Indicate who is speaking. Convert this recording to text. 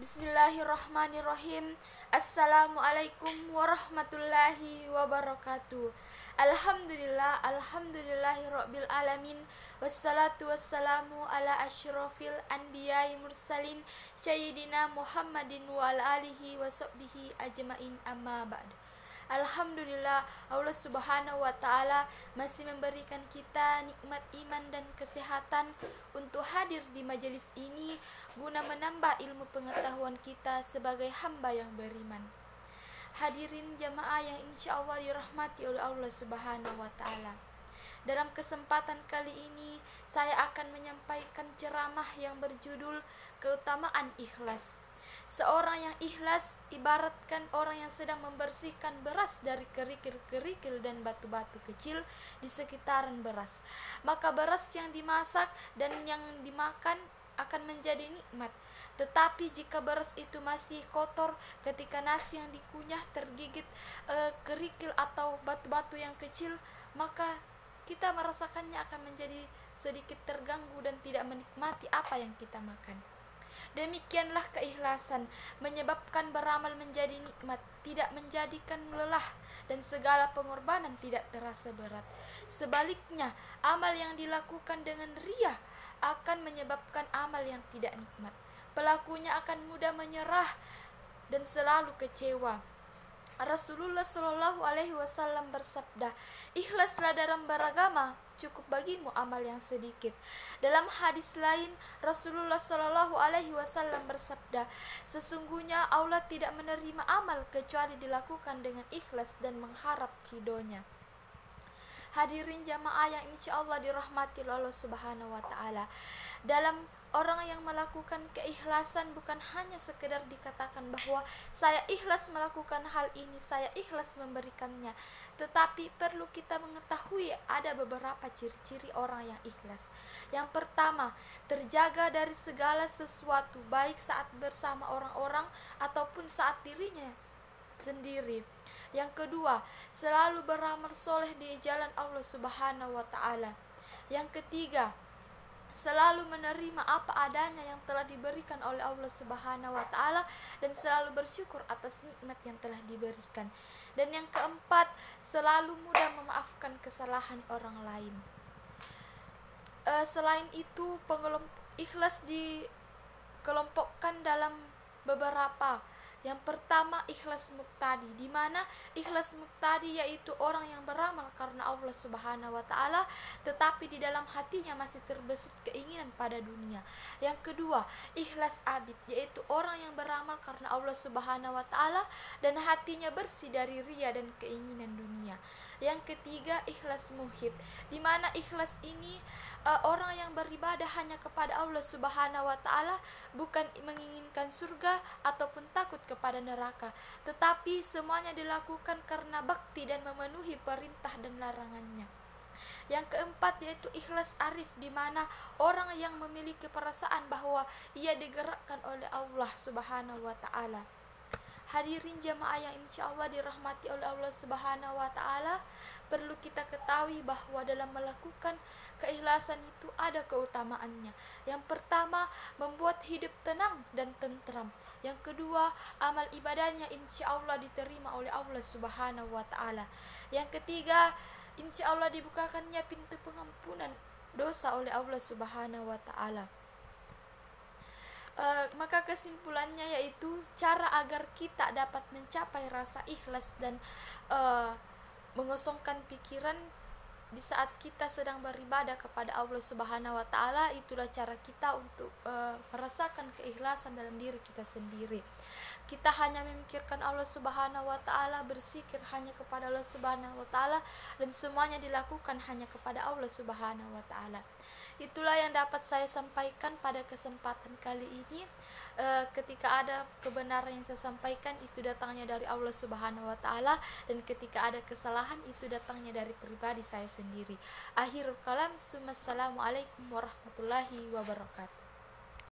Speaker 1: Bismillahirrahmanirrahim. Assalamualaikum warahmatullahi wabarakatuh. Alhamdulillahirabbil alamin. Wassalatu wassalamu ala asyrofil anbiya'i mursalin sayyidina Muhammadin wa ala alihi wa sahbihi ajmain, amma ba'du. Alhamdulillah, Allah subhanahu wa ta'ala masih memberikan kita nikmat iman dan kesehatan untuk hadir di majelis ini guna menambah ilmu pengetahuan kita sebagai hamba yang beriman. Hadirin jamaah yang insya Allah dirahmati oleh Allah subhanahu wa ta'ala, dalam kesempatan kali ini saya akan menyampaikan ceramah yang berjudul keutamaan ikhlas. Seorang yang ikhlas ibaratkan orang yang sedang membersihkan beras dari kerikil-kerikil dan batu-batu kecil di sekitaran beras. Maka beras yang dimasak dan yang dimakan akan menjadi nikmat. Tetapi jika beras itu masih kotor, ketika nasi yang dikunyah tergigit kerikil atau batu-batu yang kecil, maka kita merasakannya akan menjadi sedikit terganggu dan tidak menikmati apa yang kita makan. Demikianlah keikhlasan menyebabkan beramal menjadi nikmat, tidak menjadikan lelah, dan segala pengorbanan tidak terasa berat. Sebaliknya, amal yang dilakukan dengan riya akan menyebabkan amal yang tidak nikmat. Pelakunya akan mudah menyerah dan selalu kecewa. Rasulullah Shallallahu Alaihi Wasallam bersabda, ikhlaslah dalam beragama, cukup bagimu amal yang sedikit. Dalam hadis lain, Rasulullah Shallallahu Alaihi Wasallam bersabda, sesungguhnya Allah tidak menerima amal kecuali dilakukan dengan ikhlas dan mengharap ridhonya. Hadirin jamaah yang insya Allah dirahmati Allah subhanahu wa ta'ala, dalam orang yang melakukan keikhlasan bukan hanya sekedar dikatakan bahwa saya ikhlas melakukan hal ini, saya ikhlas memberikannya, tetapi perlu kita mengetahui ada beberapa ciri-ciri orang yang ikhlas. Yang pertama, terjaga dari segala sesuatu, baik saat bersama orang-orang ataupun saat dirinya sendiri. Yang kedua, selalu beramal soleh di jalan Allah subhanahu wa ta'ala. Yang ketiga, selalu menerima apa adanya yang telah diberikan oleh Allah subhanahu wa ta'ala dan selalu bersyukur atas nikmat yang telah diberikan. Dan yang keempat, selalu mudah memaafkan kesalahan orang lain. Selain itu, ikhlas dikelompokkan dalam beberapa. Yang pertama, ikhlas muqtadi, di mana ikhlas muqtadi yaitu orang yang beramal karena Allah subhanahu wa ta'ala, tetapi di dalam hatinya masih terbesit keinginan pada dunia. Yang kedua, ikhlas abid, yaitu orang yang beramal karena Allah subhanahu wa ta'ala dan hatinya bersih dari riya dan keinginan dunia. Yang ketiga, ikhlas muhib, di mana ikhlas ini orang yang beribadah hanya kepada Allah subhanahu wa ta'ala, bukan menginginkan surga ataupun takut kepada neraka, tetapi semuanya dilakukan karena bakti dan memenuhi perintah dan larangannya. Yang keempat yaitu ikhlas arif, di mana orang yang memiliki perasaan bahwa ia digerakkan oleh Allah subhanahu wa ta'ala. Hadirin jamaah yang insya Allah dirahmati oleh Allah subhanahu wa ta'ala, perlu kita ketahui bahwa dalam melakukan keikhlasan itu ada keutamaannya. Yang pertama, membuat hidup tenang dan tentram. Yang kedua, amal ibadahnya insya Allah diterima oleh Allah subhanahu wa ta'ala. Yang ketiga, insya Allah dibukakannya pintu pengampunan dosa oleh Allah subhanahu wa ta'ala. Maka kesimpulannya yaitu cara agar kita dapat mencapai rasa ikhlas dan mengosongkan pikiran di saat kita sedang beribadah kepada Allah subhanahu wa ta'ala, itulah cara kita untuk merasakan keikhlasan dalam diri kita sendiri. Kita hanya memikirkan Allah subhanahu wa ta'ala, berzikir hanya kepada Allah subhanahu wa ta'ala, dan semuanya dilakukan hanya kepada Allah subhanahu wa ta'ala. Itulah yang dapat saya sampaikan pada kesempatan kali ini. Ketika ada kebenaran yang saya sampaikan, itu datangnya dari Allah subhanahu wa ta'ala, dan ketika ada kesalahan, itu datangnya dari pribadi saya sendiri. Akhirul kalam, assalamualaikum warahmatullahi wabarakatuh.